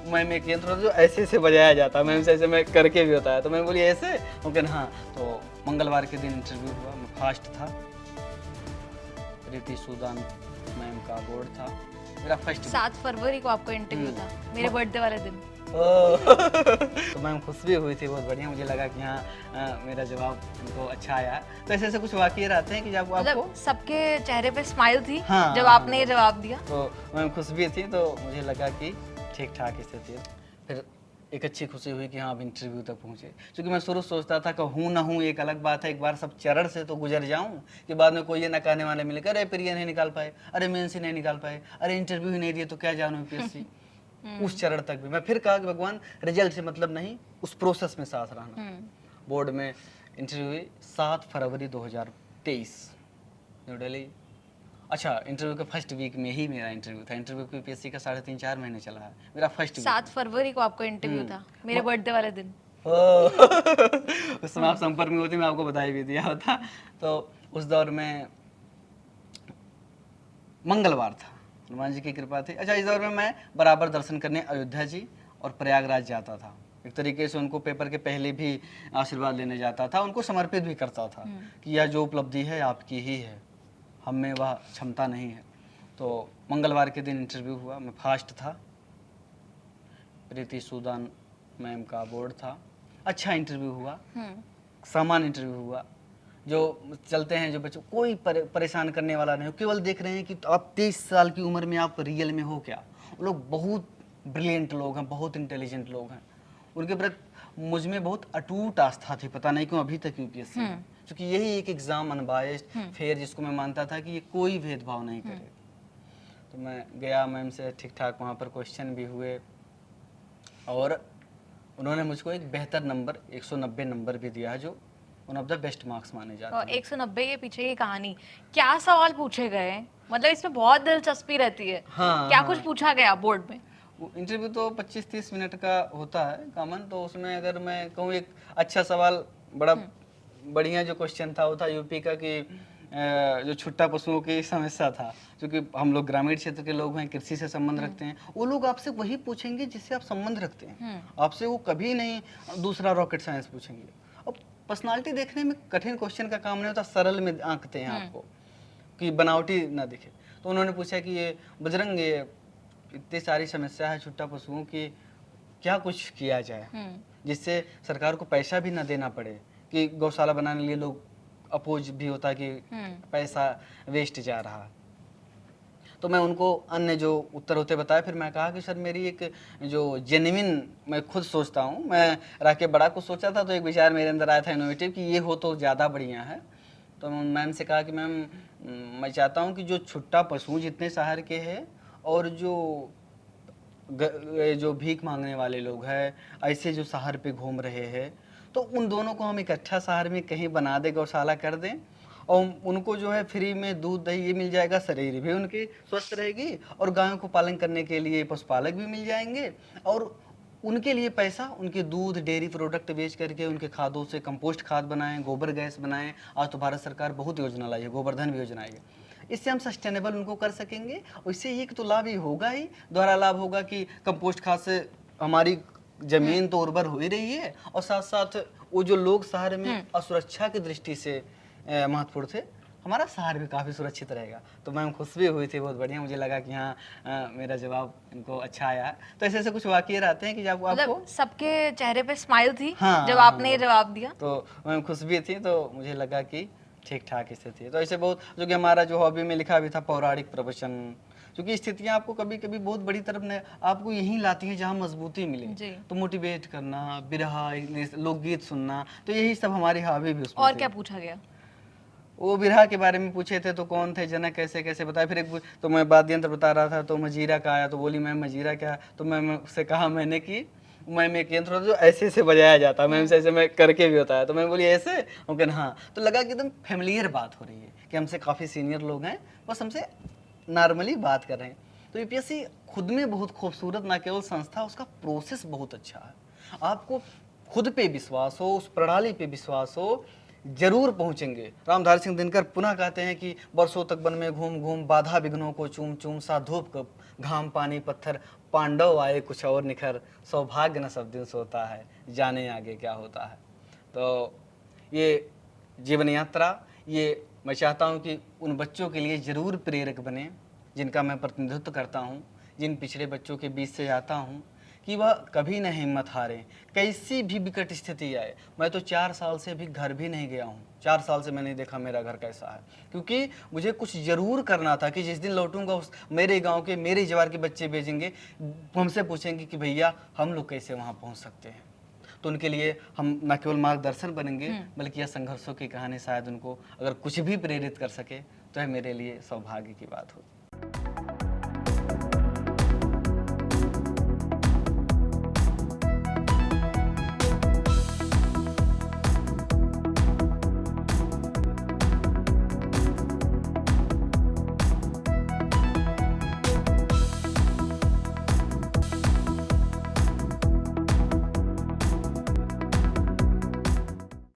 Ma'am एक यंत्र होता है जो ऐसे ऐसे बजाया जाता है, मैम से ऐसे मैं करके भी होता है। तो मैंने बोली ऐसे, वो कहना हाँ। तो मंगलवार के दिन इंटरव्यू हुआ, मैं फास्ट था, रिति सूदान मैम का बोर्ड था, मेरा फर्स्ट 7 फरवरी को आपका इंटरव्यू था, मेरे बर्थडे वाले दिन। तो मैम खुश भी हुई थी बहुत बढ़िया, मुझे लगा कि हाँ मेरा जवाब उनको अच्छा आया। तो ऐसे ऐसे कुछ वाकये रहते हैं कि जब आपको मतलब सबके चेहरे पे स्माइल थी हाँ, जब आपने ये जवाब दिया। तो मैम खुश भी थी, तो मुझे लगा कि ठीक ठाक स्थिति है। फिर एक अच्छी खुशी हुई कि हाँ अब इंटरव्यू तक पहुँचे, क्योंकि मैं शुरू सोचता था कि हूँ ना हूँ एक अलग बात है, एक बार सब चरण से तो गुजर जाऊँ कि बाद में कोई ये नकाने वाले मिले, अरे प्रिय नहीं निकाल पाए, अरे मेंस ही नहीं निकाल पाए, अरे इंटरव्यू ही नहीं दिए तो क्या जानूँ यूपीएससी। उस चरण तक भी मैं फिर कहा कि भगवान रिजल्ट से मतलब नहीं, उस प्रोसेस में साथ रहना। बोर्ड में इंटरव्यू हुई 7 फरवरी 2023 न्यू दिल्ली। अच्छा, इंटरव्यू के फर्स्ट वीक में ही मेरा इंटरव्यू था। इंटरव्यू को यूपीएससी का 3.5-4 महीने चला है, मेरा फर्स्ट 7 फरवरी को आपका इंटरव्यू था, मेरे बर्थडे वाले दिन। उस समय आप संपर्क में होती, मैं आपको बधाई भी दिया होता। तो उस दौर में मंगलवार था, हनुमान जी की कृपा थी। अच्छा, इस दौर में मैं बराबर दर्शन करने अयोध्या जी और प्रयागराज जाता था। एक तरीके से उनको पेपर के पहले भी आशीर्वाद लेने जाता था, उनको समर्पित भी करता था कि यह जो उपलब्धि है आपकी ही है, हम में वह क्षमता नहीं है। तो मंगलवार के दिन इंटरव्यू हुआ, मैं फास्ट था, प्रीति सूदान मैम का बोर्ड था। अच्छा इंटरव्यू हुआ, सामान्य इंटरव्यू हुआ। जो चलते हैं जो बच्चों, कोई परेशान करने वाला नहीं हो, केवल देख रहे हैं कि आप 23 साल की उम्र में आप रियल में हो क्या। वो लोग बहुत ब्रिलियंट लोग हैं, बहुत इंटेलिजेंट लोग हैं, उनके प्रति मुझ में बहुत अटूट आस्था थी, पता नहीं क्यों अभी तक यूपीएससी में, क्योंकि यही एक एग्जाम अनबायस्ड फेयर जिसको मैं मानता था कि ये कोई भेदभाव नहीं करे। तो मैं गया मैम से, ठीक ठाक वहाँ पर क्वेश्चन भी हुए और उन्होंने मुझको एक बेहतर नंबर 190 नंबर भी दिया है, जो one of the best marks माने जाते और हैं। 190 के पीछे की कहानी, क्या सवाल पूछे गए, मतलब इसमें बहुत दिलचस्पी रहती है। हाँ, क्या हाँ। कुछ पूछा गया बोर्ड में? इंटरव्यू तो 25-30 मिनट का होता है कॉमन, तो उसमें अगर मैं कहूँ एक अच्छा सवाल, बड़ा बढ़िया जो क्वेश्चन था वो था यूपी का कि जो छुट्टा पशुओं की समस्या था, क्योंकि हम लोग ग्रामीण क्षेत्र के लोग हैं, कृषि से संबंध रखते हैं, वो लोग आपसे वही पूछेंगे जिससे आप संबंध रखते हैं, आपसे वो कभी नहीं दूसरा रॉकेट साइंस पूछेंगे। और पर्सनालिटी देखने में कठिन क्वेश्चन का काम नहीं होता, सरल में आंकते हैं आपको कि बनावटी ना दिखे। तो उन्होंने पूछा कि ये बजरंग, ये इतनी सारी समस्या है छुट्टा पशुओं की, क्या कुछ किया जाए जिससे सरकार को पैसा भी ना देना पड़े, कि गौशाला बनाने के लिए लोग अपोज भी होता है कि पैसा वेस्ट जा रहा है। तो मैं उनको अन्य जो उत्तर होते बताया, फिर मैं कहा कि सर मेरी एक जो जेन्युइन, मैं खुद सोचता हूँ, मैं रह के बड़ा कुछ सोचा था, तो एक विचार मेरे अंदर आया था इनोवेटिव कि ये हो तो ज़्यादा बढ़िया है। तो मैम से कहा कि मैम मैं चाहता हूँ कि जो छुट्टा पशु जितने शहर के हैं और जो भीख मांगने वाले लोग हैं, ऐसे जो शहर पे घूम रहे हैं, तो उन दोनों को हम इकट्ठा शहर में कहीं बना दे, गौशाला कर दें, और उनको जो है फ्री में दूध दही ये मिल जाएगा, शरीर भी उनकी स्वस्थ रहेगी, और गायों को पालन करने के लिए पशुपालक भी मिल जाएंगे, और उनके लिए पैसा, उनके दूध डेयरी प्रोडक्ट बेच करके उनके खादों से कंपोस्ट खाद बनाएं, गोबर गैस बनाएं। आज तो भारत सरकार बहुत योजना लाई है, गोवर्धन भी योजना आई है, इससे हम सस्टेनेबल उनको कर सकेंगे। और इससे एक तो लाभ ही होगा ही, दोहरा लाभ होगा कि कंपोस्ट खाद से हमारी जमीन तो उर्वर हो ही रही है, और साथ साथ वो जो लोग शहर में असुरक्षा की दृष्टि से महत्वपूर्ण थे, हमारा शहर भी काफ़ी सुरक्षित रहेगा। तो मैम खुश भी हुई थी बहुत बढ़िया, मुझे लगा कि हाँ मेरा जवाब इनको अच्छा आया है। तो ऐसे ऐसे कुछ वाकये रहते हैं कि जब आपको मतलब सबके चेहरे पे स्माइल थी जब हाँ, आपने ये जवाब दिया। तो मैम खुश भी थी, तो मुझे लगा कि ठीक ठाक स्थिति है। तो ऐसे बहुत, जो कि हमारा जो हॉबी में लिखा भी था पौराणिक प्रवचन, क्योंकि स्थितियां आपको कभी कभी बहुत बड़ी तरफ ने आपको यहीं लाती हैं जहाँ मजबूती मिले, तो मोटिवेट करना, बिरहा, लोकगीत सुनना, तो यही सब हमारी हॉबी भी उसमें और थी। क्या पूछा गया? वो बिरहा के बारे में पूछे थे, तो कौन थे जनक, कैसे कैसे बताया। फिर एक तो मैं वाद्य बता रहा था, तो मजीरा का आया, तो बोली मैम मजीरा क्या, तो मैं उससे कहा मैंने कि मैम एक यंत्र होता है जो ऐसे ऐसे बजाया जाता है, मैम से ऐसे मैं करके भी होता है। तो मैं बोली ऐसे, ओके हाँ। तो लगा कि एकदम फेमिलियर बात हो रही है, कि हमसे काफ़ी सीनियर लोग हैं, बस हमसे नॉर्मली बात कर रहे हैं। तो यूपीएससी खुद में बहुत खूबसूरत, ना केवल संस्था, उसका प्रोसेस बहुत अच्छा है। आपको खुद पे विश्वास हो, उस प्रणाली पे विश्वास हो, जरूर पहुंचेंगे। रामधारी सिंह दिनकर पुनः कहते हैं कि वर्षों तक वन में घूम घूम, बाधा विघ्नों को चूम चूम, सा धूप घाम पानी पत्थर पांडव आए कुछ और निखर, सौभाग्य न सब दिन सोता है, जाने आगे क्या होता है। तो ये जीवन यात्रा, ये मैं चाहता हूँ कि उन बच्चों के लिए ज़रूर प्रेरक बने जिनका मैं प्रतिनिधित्व करता हूँ, जिन पिछड़े बच्चों के बीच से जाता हूँ, कि वह कभी न हिम्मत हारें, कैसी भी विकट स्थिति आए। मैं तो 4 साल से अभी घर भी नहीं गया हूँ, 4 साल से मैंने देखा मेरा घर कैसा है, क्योंकि मुझे कुछ ज़रूर करना था कि जिस दिन लौटूंगा उस मेरे गांव के, मेरे जवार के बच्चे भेजेंगे, हमसे पूछेंगे कि भैया हम लोग कैसे वहाँ पहुँच सकते हैं। तो उनके लिए हम न केवल मार्गदर्शन बनेंगे, बल्कि यह संघर्षों की कहानी शायद उनको अगर कुछ भी प्रेरित कर सके तो यह मेरे लिए सौभाग्य की बात होगी।